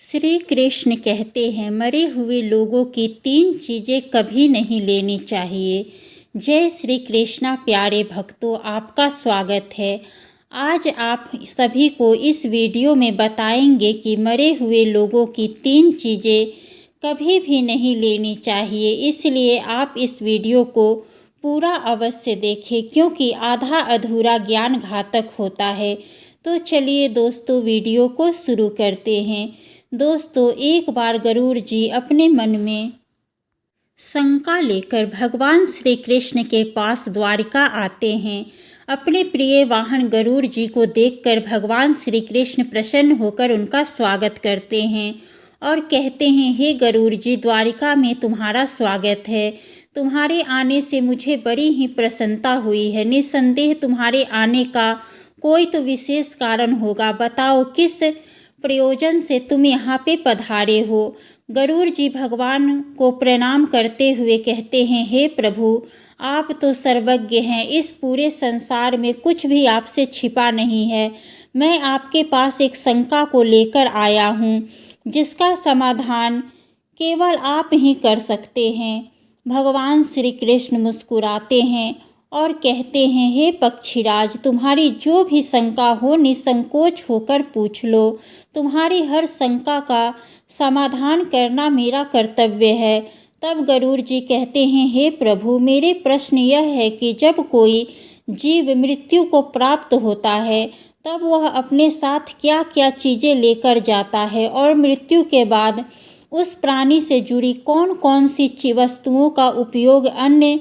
श्री कृष्ण कहते हैं मरे हुए लोगों की 3 चीज़ें कभी नहीं लेनी चाहिए। जय श्री कृष्णा प्यारे भक्तों, आपका स्वागत है। आज आप सभी को इस वीडियो में बताएंगे कि मरे हुए लोगों की 3 चीज़ें कभी भी नहीं लेनी चाहिए। इसलिए आप इस वीडियो को पूरा अवश्य देखें, क्योंकि आधा अधूरा ज्ञान घातक होता है। तो चलिए दोस्तों, वीडियो को शुरू करते हैं। दोस्तों, एक बार गरुड़ जी अपने मन में शंका लेकर भगवान श्री कृष्ण के पास द्वारिका आते हैं। अपने प्रिय वाहन गरुड़ जी को देखकर भगवान श्री कृष्ण प्रसन्न होकर उनका स्वागत करते हैं और कहते हैं, हे गरुड़ जी, द्वारिका में तुम्हारा स्वागत है। तुम्हारे आने से मुझे बड़ी ही प्रसन्नता हुई है। निस्संदेह तुम्हारे आने का कोई तो विशेष कारण होगा। बताओ किस प्रयोजन से तुम यहाँ पे पधारे हो। गरुड़ जी भगवान को प्रणाम करते हुए कहते हैं, हे प्रभु, आप तो सर्वज्ञ हैं। इस पूरे संसार में कुछ भी आपसे छिपा नहीं है। मैं आपके पास एक शंका को लेकर आया हूँ, जिसका समाधान केवल आप ही कर सकते हैं। भगवान श्री कृष्ण मुस्कुराते हैं और कहते हैं, हे पक्षीराज, तुम्हारी जो भी शंका हो निसंकोच होकर पूछ लो। तुम्हारी हर शंका का समाधान करना मेरा कर्तव्य है। तब गरुड़ जी कहते हैं, हे प्रभु, मेरे प्रश्न यह है कि जब कोई जीव मृत्यु को प्राप्त होता है तब वह अपने साथ क्या क्या चीज़ें लेकर जाता है, और मृत्यु के बाद उस प्राणी से जुड़ी कौन कौन सी वस्तुओं का उपयोग अन्य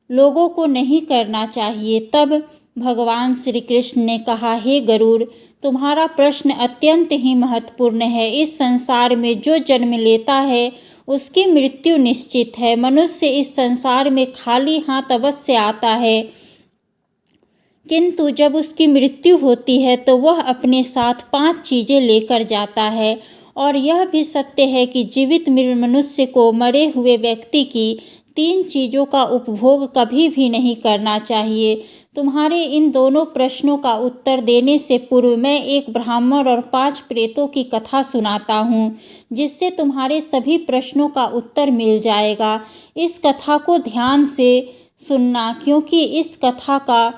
लोगों को नहीं करना चाहिए। तब भगवान श्री कृष्ण ने कहा, हे गरुड़, तुम्हारा प्रश्न अत्यंत ही महत्वपूर्ण है। इस संसार में जो जन्म लेता है उसकी मृत्यु निश्चित है। मनुष्य इस संसार में खाली हाथ अवश्य आता है, किंतु जब उसकी मृत्यु होती है तो वह अपने साथ 5 चीज़ें लेकर जाता है। और यह भी सत्य है कि जीवित मनुष्य को मरे हुए व्यक्ति की 3 चीज़ों का उपभोग कभी भी नहीं करना चाहिए। तुम्हारे इन दोनों प्रश्नों का उत्तर देने से पूर्व मैं एक ब्राह्मण और 5 प्रेतों की कथा सुनाता हूँ, जिससे तुम्हारे सभी प्रश्नों का उत्तर मिल जाएगा। इस कथा को ध्यान से सुनना, क्योंकि इस कथा का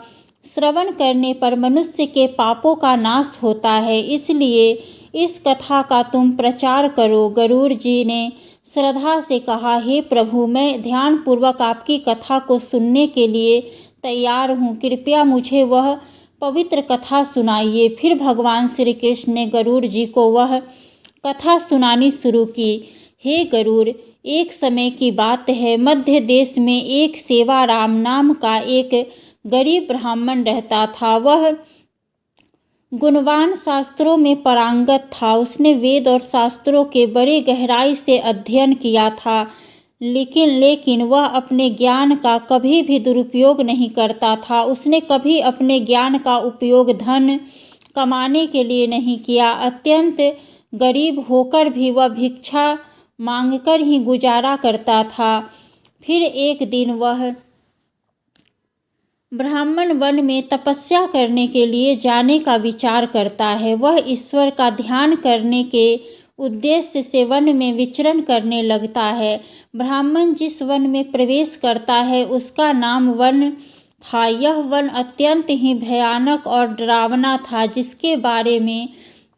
श्रवण करने पर मनुष्य के पापों का नाश होता है। इसलिए इस कथा का तुम प्रचार करो। गरुड़ जी ने श्रद्धा से कहा, हे प्रभु, मैं ध्यानपूर्वक आपकी कथा को सुनने के लिए तैयार हूँ। कृपया मुझे वह पवित्र कथा सुनाइए। फिर भगवान श्री कृष्ण ने गरुड़ जी को वह कथा सुनानी शुरू की। हे गरुड़, एक समय की बात है, मध्य देश में एक सेवाराम नाम का एक गरीब ब्राह्मण रहता था। वह गुणवान, शास्त्रों में पारंगत था। उसने वेद और शास्त्रों के बड़े गहराई से अध्ययन किया था, लेकिन वह अपने ज्ञान का कभी भी दुरुपयोग नहीं करता था। उसने कभी अपने ज्ञान का उपयोग धन कमाने के लिए नहीं किया। अत्यंत गरीब होकर भी वह भिक्षा मांगकर ही गुजारा करता था। फिर एक दिन वह ब्राह्मण वन में तपस्या करने के लिए जाने का विचार करता है। वह ईश्वर का ध्यान करने के उद्देश्य से वन में विचरण करने लगता है। ब्राह्मण जिस वन में प्रवेश करता है उसका नाम वन था। यह वन अत्यंत ही भयानक और डरावना था, जिसके बारे में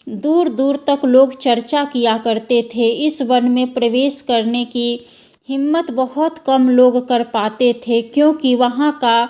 दूर दूर तक लोग चर्चा किया करते थे। इस वन में प्रवेश करने की हिम्मत बहुत कम लोग कर पाते थे, क्योंकि वहाँ का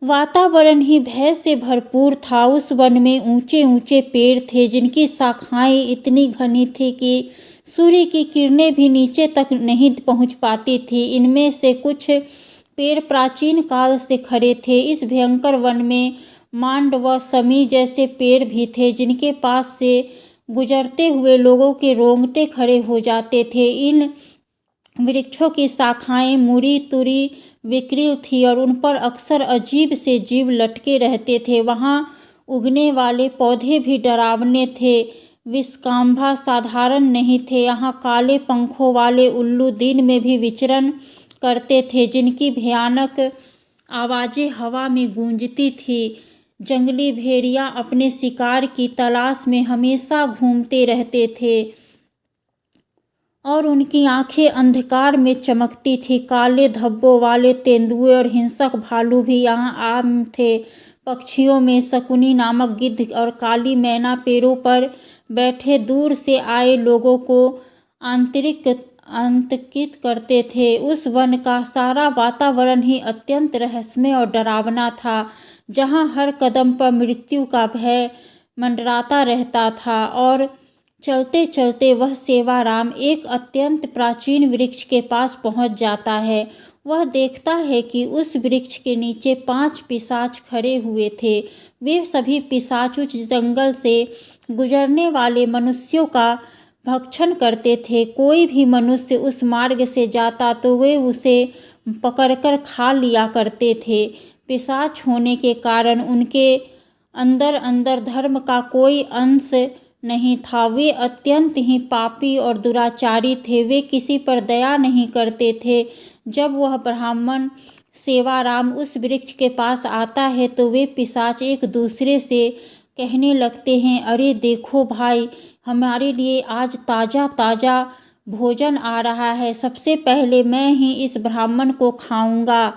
वातावरण ही भय से भरपूर था। उस वन में ऊंचे ऊंचे पेड़ थे, जिनकी शाखाएं इतनी घनी थी कि सूर्य की किरणें भी नीचे तक नहीं पहुंच पाती थी। इनमें से कुछ पेड़ प्राचीन काल से खड़े थे। इस भयंकर वन में मांड व समी जैसे पेड़ भी थे, जिनके पास से गुजरते हुए लोगों के रोंगटे खड़े हो जाते थे। इन वृक्षों की शाखाएं मुड़ी तुरी विकृत थी और उन पर अक्सर अजीब से जीव लटके रहते थे। वहाँ उगने वाले पौधे भी डरावने थे, विषकांभा साधारण नहीं थे। यहाँ काले पंखों वाले उल्लू दिन में भी विचरण करते थे, जिनकी भयानक आवाज़ें हवा में गूंजती थी। जंगली भेड़िया अपने शिकार की तलाश में हमेशा घूमते रहते थे और उनकी आंखें अंधकार में चमकती थी। काले धब्बों वाले तेंदुए और हिंसक भालू भी यहाँ आम थे। पक्षियों में शकुनी नामक गिद्ध और काली मैना पेड़ों पर बैठे दूर से आए लोगों को आतंकित करते थे। उस वन का सारा वातावरण ही अत्यंत रहस्यमय और डरावना था, जहाँ हर कदम पर मृत्यु का भय मंडराता रहता था। और चलते चलते वह सेवाराम एक अत्यंत प्राचीन वृक्ष के पास पहुंच जाता है। वह देखता है कि उस वृक्ष के नीचे 5 पिशाच खड़े हुए थे। वे सभी पिशाच उस जंगल से गुजरने वाले मनुष्यों का भक्षण करते थे। कोई भी मनुष्य उस मार्ग से जाता तो वे उसे पकड़कर खा लिया करते थे। पिशाच होने के कारण उनके अंदर अंदर धर्म का कोई अंश नहीं था। वे अत्यंत ही पापी और दुराचारी थे। वे किसी पर दया नहीं करते थे। जब वह ब्राह्मण सेवाराम उस वृक्ष के पास आता है तो वे पिशाच एक दूसरे से कहने लगते हैं, अरे देखो भाई, हमारे लिए आज ताज़ा ताज़ा भोजन आ रहा है। सबसे पहले मैं ही इस ब्राह्मण को खाऊंगा।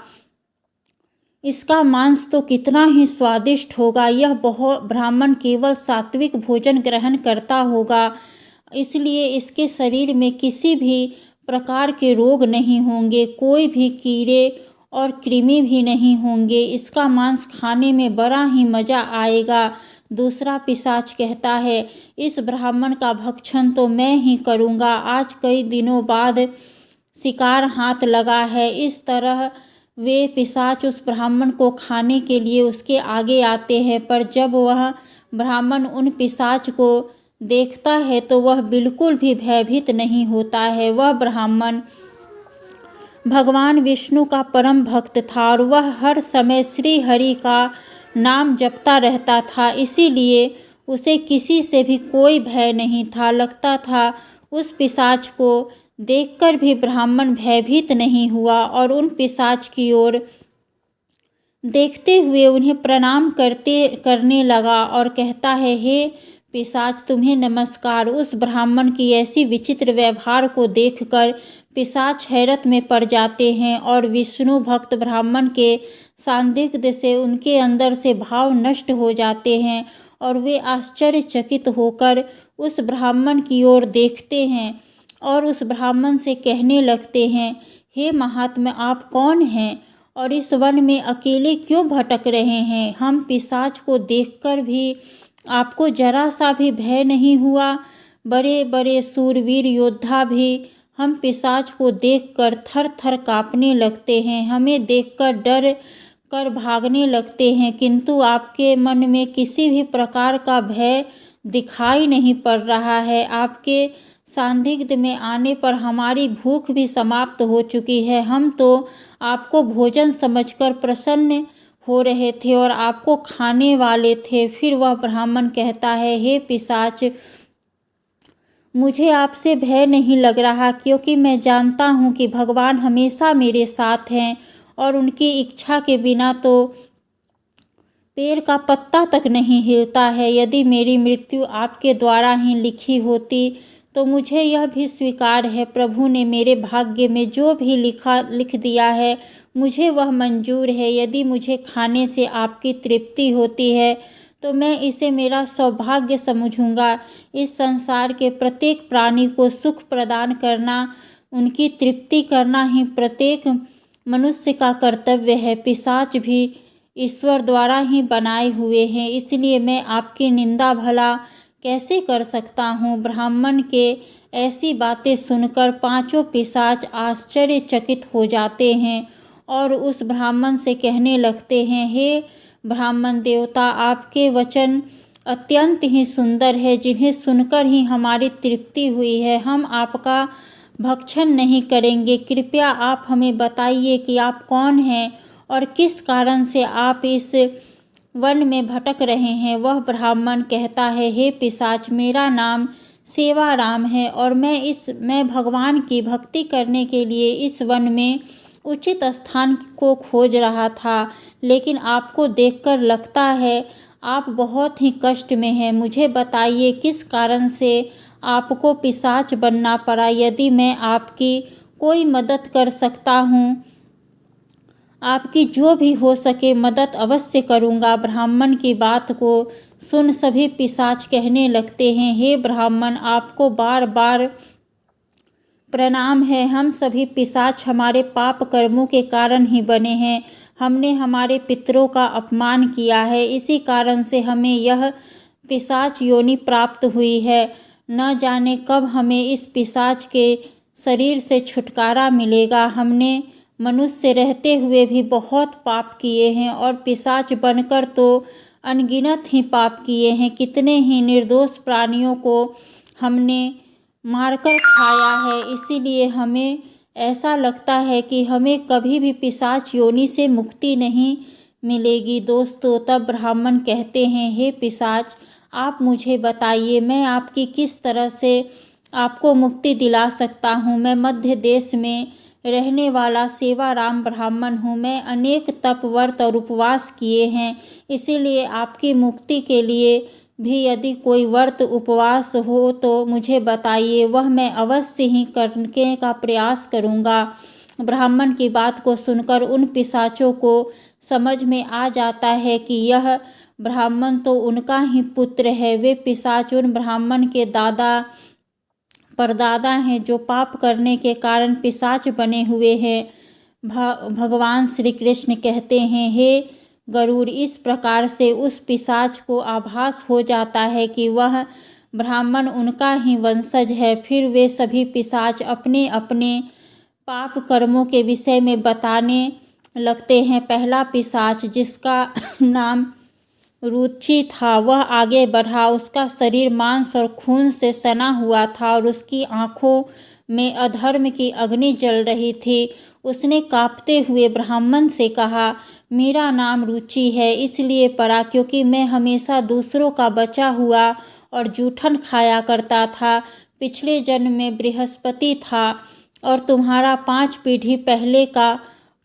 इसका मांस तो कितना ही स्वादिष्ट होगा। यह ब्राह्मण केवल सात्विक भोजन ग्रहण करता होगा, इसलिए इसके शरीर में किसी भी प्रकार के रोग नहीं होंगे, कोई भी कीड़े और कृमि भी नहीं होंगे। इसका मांस खाने में बड़ा ही मज़ा आएगा। दूसरा पिशाच कहता है, इस ब्राह्मण का भक्षण तो मैं ही करूँगा। आज कई दिनों बाद शिकार हाथ लगा है। इस तरह वे पिशाच उस ब्राह्मण को खाने के लिए उसके आगे आते हैं, पर जब वह ब्राह्मण उन पिशाच को देखता है तो वह बिल्कुल भी भयभीत नहीं होता है। वह ब्राह्मण भगवान विष्णु का परम भक्त था और वह हर समय श्री हरि का नाम जपता रहता था, इसीलिए उसे किसी से भी कोई भय नहीं था। लगता था उस पिशाच को देखकर भी ब्राह्मण भयभीत नहीं हुआ और उन पिशाच की ओर देखते हुए उन्हें प्रणाम करने लगा और कहता है, हे पिशाच, तुम्हें नमस्कार। उस ब्राह्मण की ऐसी विचित्र व्यवहार को देखकर पिशाच हैरत में पड़ जाते हैं और विष्णु भक्त ब्राह्मण के सान्निध्य से उनके अंदर से भाव नष्ट हो जाते हैं और वे आश्चर्यचकित होकर उस ब्राह्मण की ओर देखते हैं और उस ब्राह्मण से कहने लगते हैं, हे महात्मा, आप कौन हैं और इस वन में अकेले क्यों भटक रहे हैं? हम पिशाच को देखकर भी आपको जरा सा भी भय नहीं हुआ? बड़े बड़े सूरवीर योद्धा भी हम पिशाच को देखकर थर थर काँपने लगते हैं, हमें देखकर डर कर भागने लगते हैं, किंतु आपके मन में किसी भी प्रकार का भय दिखाई नहीं पड़ रहा है। आपके सान्निध्य में आने पर हमारी भूख भी समाप्त हो चुकी है। हम तो आपको भोजन समझकर प्रसन्न हो रहे थे और आपको खाने वाले थे। फिर वह ब्राह्मण कहता है, हे पिशाच, मुझे आपसे भय नहीं लग रहा, क्योंकि मैं जानता हूँ कि भगवान हमेशा मेरे साथ हैं और उनकी इच्छा के बिना तो पेड़ का पत्ता तक नहीं हिलता है। यदि मेरी मृत्यु आपके द्वारा ही लिखी होती तो मुझे यह भी स्वीकार है। प्रभु ने मेरे भाग्य में जो भी लिख दिया है मुझे वह मंजूर है। यदि मुझे खाने से आपकी तृप्ति होती है तो मैं इसे मेरा सौभाग्य समझूंगा। इस संसार के प्रत्येक प्राणी को सुख प्रदान करना, उनकी तृप्ति करना ही प्रत्येक मनुष्य का कर्तव्य है। पिशाच भी ईश्वर द्वारा ही बनाए हुए हैं, इसलिए मैं आपकी निंदा भला कैसे कर सकता हूँ? ब्राह्मण के ऐसी बातें सुनकर पांचों पिशाच आश्चर्यचकित हो जाते हैं और उस ब्राह्मण से कहने लगते हैं, हे ब्राह्मण देवता, आपके वचन अत्यंत ही सुंदर है, जिन्हें सुनकर ही हमारी तृप्ति हुई है। हम आपका भक्षण नहीं करेंगे। कृपया आप हमें बताइए कि आप कौन हैं और किस कारण से आप इस वन में भटक रहे हैं। वह ब्राह्मण कहता है, हे पिशाच, मेरा नाम सेवाराम है और मैं भगवान की भक्ति करने के लिए इस वन में उचित स्थान को खोज रहा था, लेकिन आपको देखकर लगता है आप बहुत ही कष्ट में हैं। मुझे बताइए किस कारण से आपको पिशाच बनना पड़ा। यदि मैं आपकी कोई मदद कर सकता हूँ, आपकी जो भी हो सके मदद अवश्य करूँगा। ब्राह्मण की बात को सुन सभी पिशाच कहने लगते हैं, हे ब्राह्मण, आपको बार बार प्रणाम है। हम सभी पिशाच हमारे पाप कर्मों के कारण ही बने हैं। हमने हमारे पितरों का अपमान किया है, इसी कारण से हमें यह पिशाच योनि प्राप्त हुई है। न जाने कब हमें इस पिशाच के शरीर से छुटकारा मिलेगा। हमने मनुष्य रहते हुए भी बहुत पाप किए हैं और पिशाच बनकर तो अनगिनत ही पाप किए हैं। कितने ही निर्दोष प्राणियों को हमने मारकर खाया है। इसीलिए हमें ऐसा लगता है कि हमें कभी भी पिशाच योनि से मुक्ति नहीं मिलेगी। दोस्तों, तब ब्राह्मण कहते हैं, हे पिशाच, आप मुझे बताइए मैं आपकी किस तरह से आपको मुक्ति दिला सकता हूँ। मैं मध्य देश में रहने वाला सेवाराम ब्राह्मण हूँ। मैं अनेक तप, व्रत और उपवास किए हैं। इसीलिए आपकी मुक्ति के लिए भी यदि कोई व्रत उपवास हो तो मुझे बताइए, वह मैं अवश्य ही करने का प्रयास करूँगा। ब्राह्मण की बात को सुनकर उन पिशाचों को समझ में आ जाता है कि यह ब्राह्मण तो उनका ही पुत्र है। वे पिशाच उन ब्राह्मण के दादा परदादा हैं जो पाप करने के कारण पिशाच बने हुए हैं। भगवान श्री कृष्ण कहते हैं, हे गरुड़, इस प्रकार से उस पिशाच को आभास हो जाता है कि वह ब्राह्मण उनका ही वंशज है। फिर वे सभी पिशाच अपने अपने पाप कर्मों के विषय में बताने लगते हैं। पहला पिशाच, जिसका नाम रुचि था, वह आगे बढ़ा। उसका शरीर मांस और खून से सना हुआ था और उसकी आंखों में अधर्म की अग्नि जल रही थी। उसने कांपते हुए ब्राह्मण से कहा, मेरा नाम रुचि है, इसलिए पड़ा क्योंकि मैं हमेशा दूसरों का बचा हुआ और जूठन खाया करता था। पिछले जन्म में बृहस्पति था और तुम्हारा 5 पीढ़ी पहले का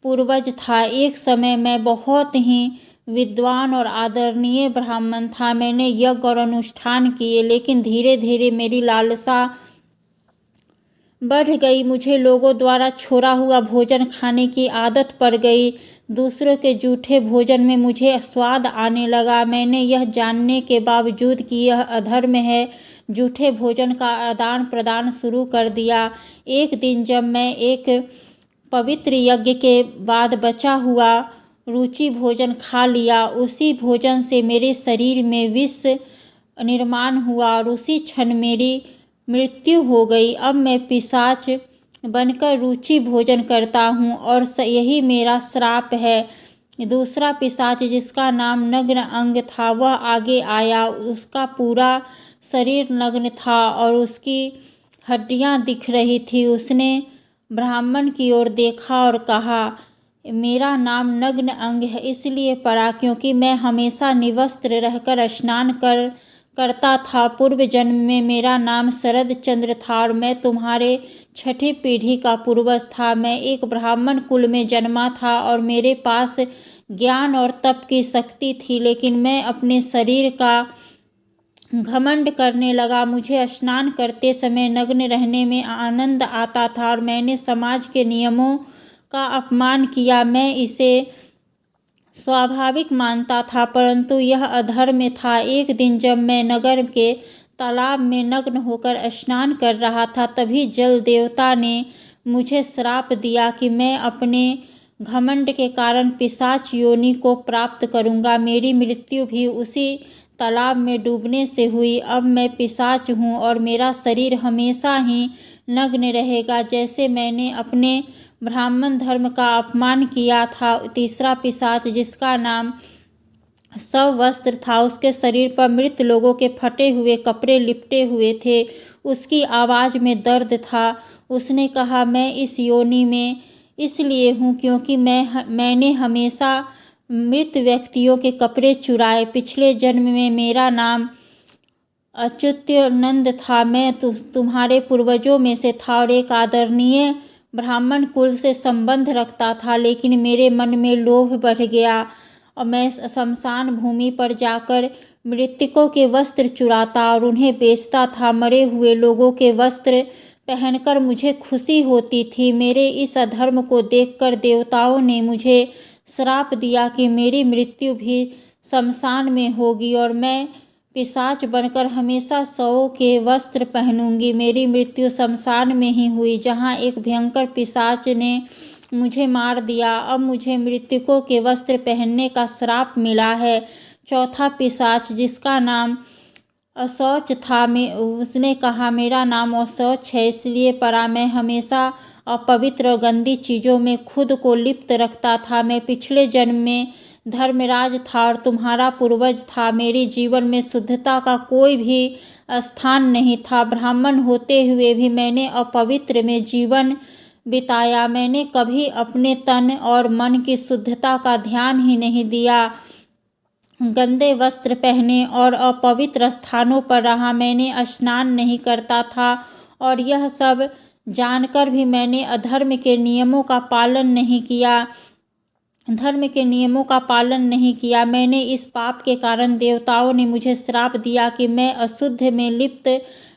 पूर्वज था। एक समय मैं बहुत ही विद्वान और आदरणीय ब्राह्मण था। मैंने यज्ञ और अनुष्ठान किए, लेकिन धीरे धीरे मेरी लालसा बढ़ गई। मुझे लोगों द्वारा छोड़ा हुआ भोजन खाने की आदत पड़ गई। दूसरों के जूठे भोजन में मुझे स्वाद आने लगा। मैंने यह जानने के बावजूद कि यह अधर्म है, जूठे भोजन का आदान प्रदान शुरू कर दिया। एक दिन जब मैं एक पवित्र यज्ञ के बाद बचा हुआ रुचि भोजन खा लिया, उसी भोजन से मेरे शरीर में विष निर्माण हुआ और उसी क्षण मेरी मृत्यु हो गई। अब मैं पिशाच बनकर रुचि भोजन करता हूँ और यही मेरा श्राप है। दूसरा पिशाच, जिसका नाम नग्न अंग था, वह आगे आया। उसका पूरा शरीर नग्न था और उसकी हड्डियाँ दिख रही थी। उसने ब्राह्मण की ओर देखा और कहा, मेरा नाम नग्न अंग है इसलिए पड़ा क्योंकि मैं हमेशा निवस्त्र रहकर स्नान करता था। पूर्व जन्म में मेरा नाम शरद चंद्र था और मैं तुम्हारे 6ठी पीढ़ी का पूर्वज था। मैं एक ब्राह्मण कुल में जन्मा था और मेरे पास ज्ञान और तप की शक्ति थी, लेकिन मैं अपने शरीर का घमंड करने लगा। मुझे स्नान करते समय नग्न रहने में आनंद आता था और मैंने समाज के नियमों का अपमान किया। मैं इसे स्वाभाविक मानता था, परंतु यह अधर्म था। एक दिन जब मैं नगर के तालाब में नग्न होकर स्नान कर रहा था, तभी जल देवता ने मुझे श्राप दिया कि मैं अपने घमंड के कारण पिशाच योनि को प्राप्त करूंगा। मेरी मृत्यु भी उसी तालाब में डूबने से हुई। अब मैं पिशाच हूँ और मेरा शरीर हमेशा ही नग्न रहेगा, जैसे मैंने अपने ब्राह्मण धर्म का अपमान किया था। तीसरा पिशाच, जिसका नाम सवस्त्र था, उसके शरीर पर मृत लोगों के फटे हुए कपड़े लिपटे हुए थे। उसकी आवाज़ में दर्द था। उसने कहा, मैं इस योनि में इसलिए हूँ क्योंकि मैंने हमेशा मृत व्यक्तियों के कपड़े चुराए। पिछले जन्म में मेरा नाम अच्युतानंद था। मैं तुम्हारे पूर्वजों में से था और एक आदरणीय ब्राह्मण कुल से संबंध रखता था, लेकिन मेरे मन में लोभ बढ़ गया। और मैं शमशान भूमि पर जाकर मृतकों के वस्त्र चुराता और उन्हें बेचता था। मरे हुए लोगों के वस्त्र पहनकर मुझे खुशी होती थी। मेरे इस अधर्म को देखकर देवताओं ने मुझे श्राप दिया कि मेरी मृत्यु भी शमशान में होगी और मैं पिशाच बनकर हमेशा शवों के वस्त्र पहनूंगी। मेरी मृत्यु शमशान में ही हुई, जहाँ एक भयंकर पिशाच ने मुझे मार दिया। अब मुझे मृतकों के वस्त्र पहनने का श्राप मिला है। चौथा पिशाच, जिसका नाम अशौच था, उसने कहा, मेरा नाम अशौच है, इसलिए परा मैं हमेशा अपवित्र और गंदी चीज़ों में खुद को लिप्त रखता था। मैं पिछले जन्म में धर्मराज था और तुम्हारा पूर्वज था। मेरे जीवन में शुद्धता का कोई भी स्थान नहीं था। ब्राह्मण होते हुए भी मैंने अपवित्र में जीवन बिताया। मैंने कभी अपने तन और मन की शुद्धता का ध्यान ही नहीं दिया। गंदे वस्त्र पहने और अपवित्र स्थानों पर रहा। मैंने स्नान नहीं करता था और यह सब जानकर भी मैंने अधर्म के नियमों का पालन नहीं किया। धर्म के नियमों का पालन नहीं किया। मैंने इस पाप के कारण देवताओं ने मुझे श्राप दिया कि मैं अशुद्ध में लिप्त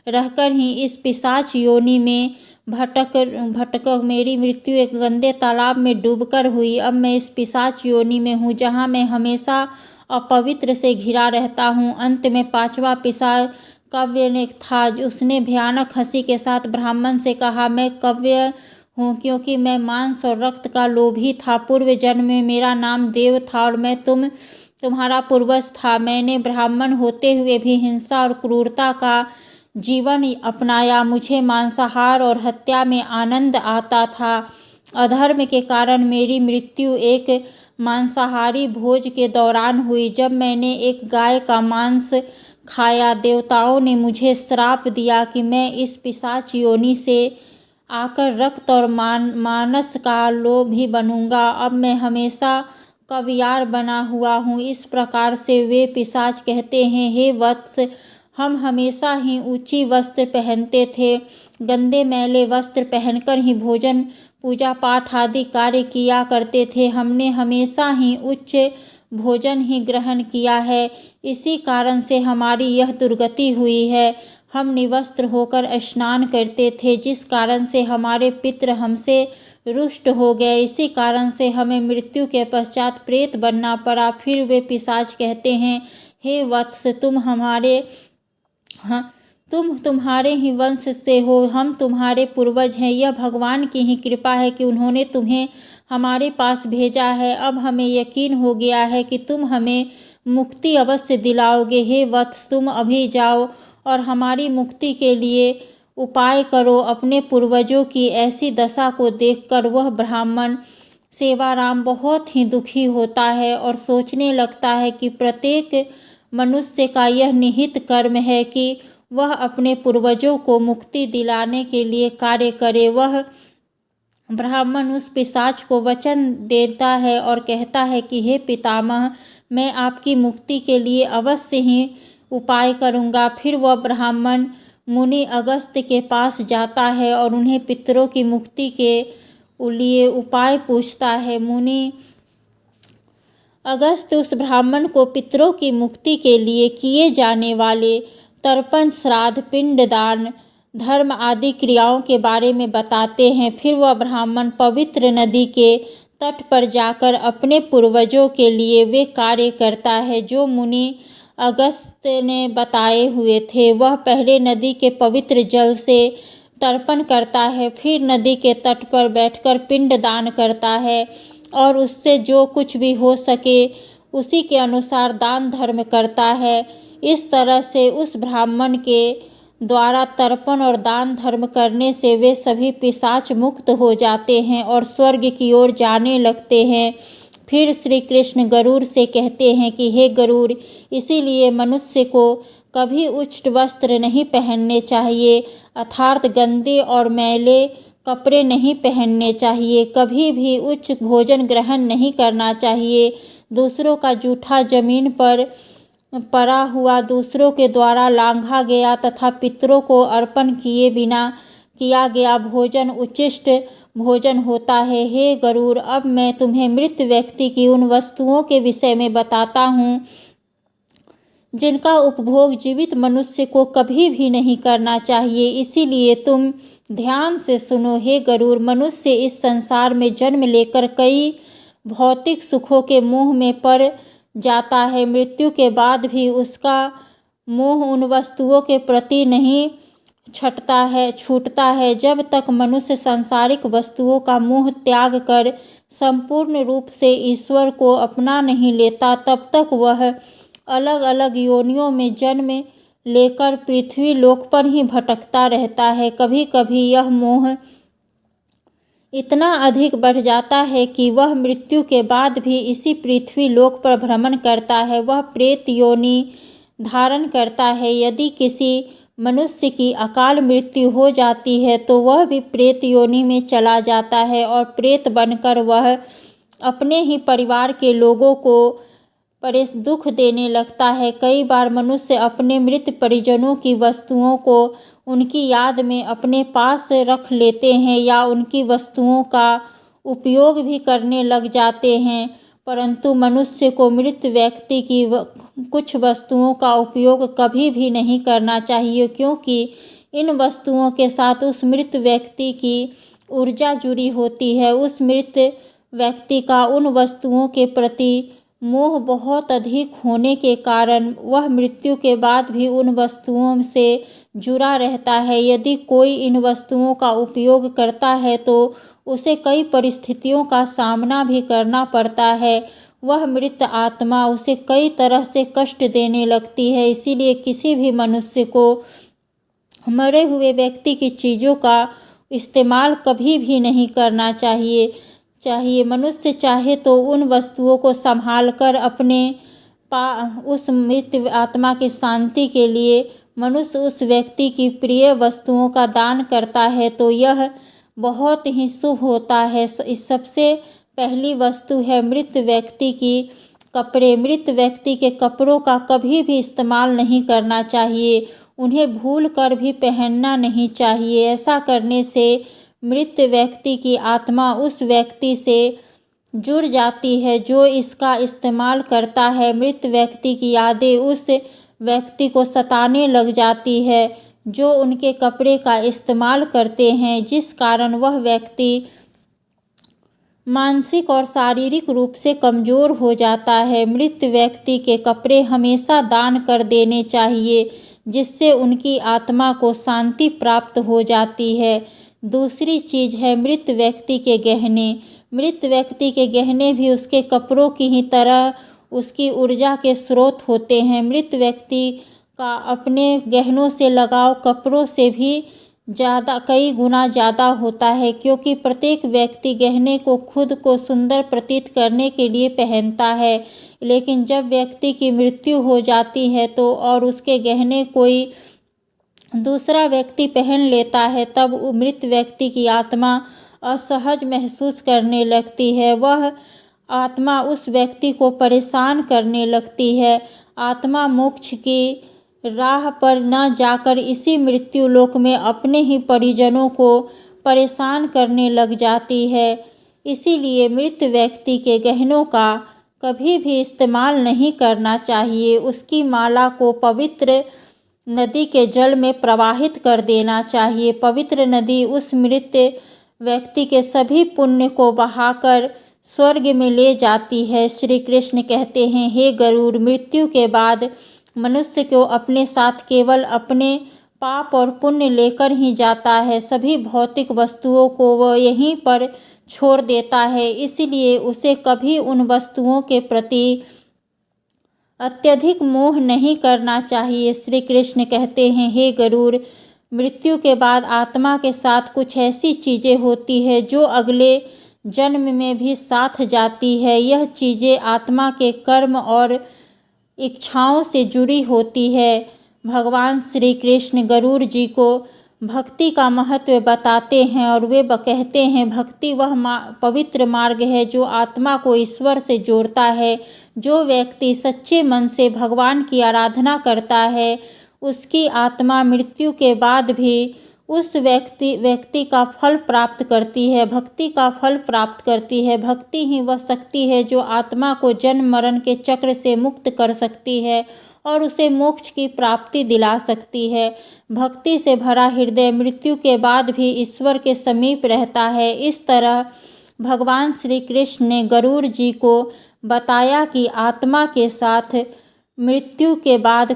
रहकर ही इस पिशाच योनि में भटक मेरी मृत्यु एक गंदे तालाब में डूबकर हुई। अब मैं इस पिशाच योनि में हूँ, जहाँ मैं हमेशा अपवित्र से घिरा रहता हूँ। अंत में पांचवा पिशाच कव्य ने था। उसने भयानक हंसी के साथ ब्राह्मण से कहा, मैं कव्य हूँ क्योंकि मैं मांस और रक्त का लोभी था। पूर्व जन्म में मेरा नाम देव था और मैं तुम्हारा पूर्वज था। मैंने ब्राह्मण होते हुए भी हिंसा और क्रूरता का जीवन अपनाया। मुझे मांसाहार और हत्या में आनंद आता था। अधर्म के कारण मेरी मृत्यु एक मांसाहारी भोज के दौरान हुई, जब मैंने एक गाय का मांस खाया। देवताओं ने मुझे श्राप दिया कि मैं इस पिशाच योनि से आकर रक्त और मांस का लोभी बनूंगा। अब मैं हमेशा कवियार बना हुआ हूँ। इस प्रकार से वे पिशाच कहते हैं, हे वत्स, हम हमेशा ही ऊंची वस्त्र पहनते थे। गंदे मैले वस्त्र पहनकर ही भोजन, पूजा पाठ आदि कार्य किया करते थे। हमने हमेशा ही उच्च भोजन ही ग्रहण किया है। इसी कारण से हमारी यह दुर्गति हुई है। हम निवस्त्र होकर स्नान करते थे, जिस कारण से हमारे पितृ हमसे रुष्ट हो गए। इसी कारण से हमें मृत्यु के पश्चात प्रेत बनना पड़ा। फिर वे पिशाच कहते हैं, हे वत्स, तुम तुम्हारे ही वंश से हो, हम तुम्हारे पूर्वज हैं। यह भगवान की ही कृपा है कि उन्होंने तुम्हें हमारे पास भेजा है। अब हमें यकीन हो गया है कि तुम हमें मुक्ति अवश्य दिलाओगे। हे वत्स, तुम अभी जाओ और हमारी मुक्ति के लिए उपाय करो। अपने पूर्वजों की ऐसी दशा को देखकर वह ब्राह्मण सेवाराम बहुत ही दुखी होता है और सोचने लगता है कि प्रत्येक मनुष्य का यह निहित कर्म है कि वह अपने पूर्वजों को मुक्ति दिलाने के लिए कार्य करे। वह ब्राह्मण उस पिशाच को वचन देता है और कहता है कि हे पितामह, मैं आपकी मुक्ति के लिए अवश्य ही उपाय करूँगा। फिर वह ब्राह्मण मुनि अगस्त के पास जाता है और उन्हें पितरों की मुक्ति के लिए उपाय पूछता है। मुनि अगस्त उस ब्राह्मण को पितरों की मुक्ति के लिए किए जाने वाले तर्पण, श्राद्ध, पिंडदान, धर्म आदि क्रियाओं के बारे में बताते हैं। फिर वह ब्राह्मण पवित्र नदी के तट पर जाकर अपने पूर्वजों के लिए वे कार्य करता है जो मुनि अगस्त ने बताए हुए थे। वह पहले नदी के पवित्र जल से तर्पण करता है, फिर नदी के तट पर बैठकर पिंड दान करता है और उससे जो कुछ भी हो सके उसी के अनुसार दान धर्म करता है। इस तरह से उस ब्राह्मण के द्वारा तर्पण और दान धर्म करने से वे सभी पिशाच मुक्त हो जाते हैं और स्वर्ग की ओर जाने लगते हैं। फिर श्री कृष्ण गरुड़ से कहते हैं कि हे गरुड़, इसीलिए मनुष्य को कभी उच्च वस्त्र नहीं पहनने चाहिए, अर्थात गंदे और मैले कपड़े नहीं पहनने चाहिए। कभी भी उच्च भोजन ग्रहण नहीं करना चाहिए। दूसरों का जूठा, जमीन पर पड़ा हुआ, दूसरों के द्वारा लांघा गया तथा पितरों को अर्पण किए बिना किया गया भोजन, उच्छिष्ट भोजन होता है। हे गरुड़, अब मैं तुम्हें मृत व्यक्ति की उन वस्तुओं के विषय में बताता हूँ जिनका उपभोग जीवित मनुष्य को कभी भी नहीं करना चाहिए, इसीलिए तुम ध्यान से सुनो। हे गरुड़, मनुष्य इस संसार में जन्म लेकर कई भौतिक सुखों के मोह में पड़ जाता है। मृत्यु के बाद भी उसका मोह उन वस्तुओं के प्रति नहीं छूटता है। जब तक मनुष्य सांसारिक वस्तुओं का मोह त्याग कर संपूर्ण रूप से ईश्वर को अपना नहीं लेता, तब तक वह अलग अलग योनियों में जन्म लेकर पृथ्वी लोक पर ही भटकता रहता है। कभी कभी यह मोह इतना अधिक बढ़ जाता है कि वह मृत्यु के बाद भी इसी पृथ्वी लोक पर भ्रमण करता है। वह प्रेत योनि धारण करता है। यदि किसी मनुष्य की अकाल मृत्यु हो जाती है तो वह भी प्रेत योनि में चला जाता है और प्रेत बनकर वह अपने ही परिवार के लोगों को दुख देने लगता है। कई बार मनुष्य अपने मृत परिजनों की वस्तुओं को उनकी याद में अपने पास रख लेते हैं या उनकी वस्तुओं का उपयोग भी करने लग जाते हैं, परंतु मनुष्य को मृत व्यक्ति की कुछ वस्तुओं का उपयोग कभी भी नहीं करना चाहिए, क्योंकि इन वस्तुओं के साथ उस मृत व्यक्ति की ऊर्जा जुड़ी होती है। उस मृत व्यक्ति का उन वस्तुओं के प्रति मोह बहुत अधिक होने के कारण वह मृत्यु के बाद भी उन वस्तुओं से जुड़ा रहता है। यदि कोई इन वस्तुओं का उपयोग करता है तो उसे कई परिस्थितियों का सामना भी करना पड़ता है। वह मृत आत्मा उसे कई तरह से कष्ट देने लगती है। इसीलिए किसी भी मनुष्य को मरे हुए व्यक्ति की चीज़ों का इस्तेमाल कभी भी नहीं करना चाहिए। मनुष्य चाहे तो उन वस्तुओं को संभाल कर अपने उस मृत आत्मा की शांति के लिए मनुष्य उस व्यक्ति की प्रिय वस्तुओं का दान करता है तो यह बहुत ही शुभ होता है। इस सबसे पहली वस्तु है मृत व्यक्ति की कपड़े। मृत व्यक्ति के कपड़ों का कभी भी इस्तेमाल नहीं करना चाहिए, उन्हें भूल कर भी पहनना नहीं चाहिए। ऐसा करने से मृत व्यक्ति की आत्मा उस व्यक्ति से जुड़ जाती है जो इसका इस्तेमाल करता है। मृत व्यक्ति की यादें उस व्यक्ति को सताने लग जाती है जो उनके कपड़े का इस्तेमाल करते हैं, जिस कारण वह व्यक्ति मानसिक और शारीरिक रूप से कमज़ोर हो जाता है। मृत व्यक्ति के कपड़े हमेशा दान कर देने चाहिए, जिससे उनकी आत्मा को शांति प्राप्त हो जाती है। दूसरी चीज़ है मृत व्यक्ति के गहने। मृत व्यक्ति के गहने भी उसके कपड़ों की ही तरह उसकी ऊर्जा के स्रोत होते हैं। मृत व्यक्ति का अपने गहनों से लगाव कपड़ों से भी कई गुना ज़्यादा होता है, क्योंकि प्रत्येक व्यक्ति गहने को खुद को सुंदर प्रतीत करने के लिए पहनता है, लेकिन जब व्यक्ति की मृत्यु हो जाती है तो और उसके गहने कोई दूसरा व्यक्ति पहन लेता है, तब मृत व्यक्ति की आत्मा असहज महसूस करने लगती है। वह आत्मा उस व्यक्ति को परेशान करने लगती है। आत्मा मोक्ष की राह पर न जाकर इसी मृत्यु लोक में अपने ही परिजनों को परेशान करने लग जाती है। इसीलिए मृत व्यक्ति के गहनों का कभी भी इस्तेमाल नहीं करना चाहिए। उसकी माला को पवित्र नदी के जल में प्रवाहित कर देना चाहिए। पवित्र नदी उस मृत व्यक्ति के सभी पुण्य को बहाकर स्वर्ग में ले जाती है। श्री कृष्ण कहते हैं, हे गरुड़, मृत्यु के बाद मनुष्य को अपने साथ केवल अपने पाप और पुण्य लेकर ही जाता है। सभी भौतिक वस्तुओं को वह यहीं पर छोड़ देता है, इसलिए उसे कभी उन वस्तुओं के प्रति अत्यधिक मोह नहीं करना चाहिए। श्री कृष्ण कहते हैं, हे गरुड़, मृत्यु के बाद आत्मा के साथ कुछ ऐसी चीज़ें होती है जो अगले जन्म में भी साथ जाती है। यह चीज़ें आत्मा के कर्म और इच्छाओं से जुड़ी होती है। भगवान श्री कृष्ण गरुड़ जी को भक्ति का महत्व बताते हैं और वे कहते हैं, भक्ति वह पवित्र मार्ग है जो आत्मा को ईश्वर से जोड़ता है। जो व्यक्ति सच्चे मन से भगवान की आराधना करता है, उसकी आत्मा मृत्यु के बाद भी उस व्यक्ति का फल प्राप्त करती है, भक्ति का फल प्राप्त करती है। भक्ति ही वह शक्ति है जो आत्मा को जन्म मरण के चक्र से मुक्त कर सकती है और उसे मोक्ष की प्राप्ति दिला सकती है। भक्ति से भरा हृदय मृत्यु के बाद भी ईश्वर के समीप रहता है। इस तरह भगवान श्री कृष्ण ने गरुड़ जी को बताया कि आत्मा के साथ मृत्यु के बाद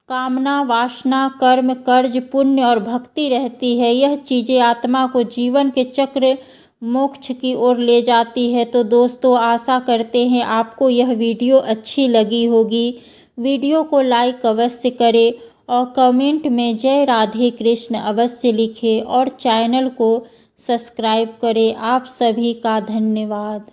कामना, वासना, कर्म, कर्ज, पुण्य और भक्ति रहती है। यह चीज़ें आत्मा को जीवन के चक्र मोक्ष की ओर ले जाती है। तो दोस्तों, आशा करते हैं आपको यह वीडियो अच्छी लगी होगी। वीडियो को लाइक अवश्य करें और कमेंट में जय राधे कृष्ण अवश्य लिखें और चैनल को सब्सक्राइब करें। आप सभी का धन्यवाद।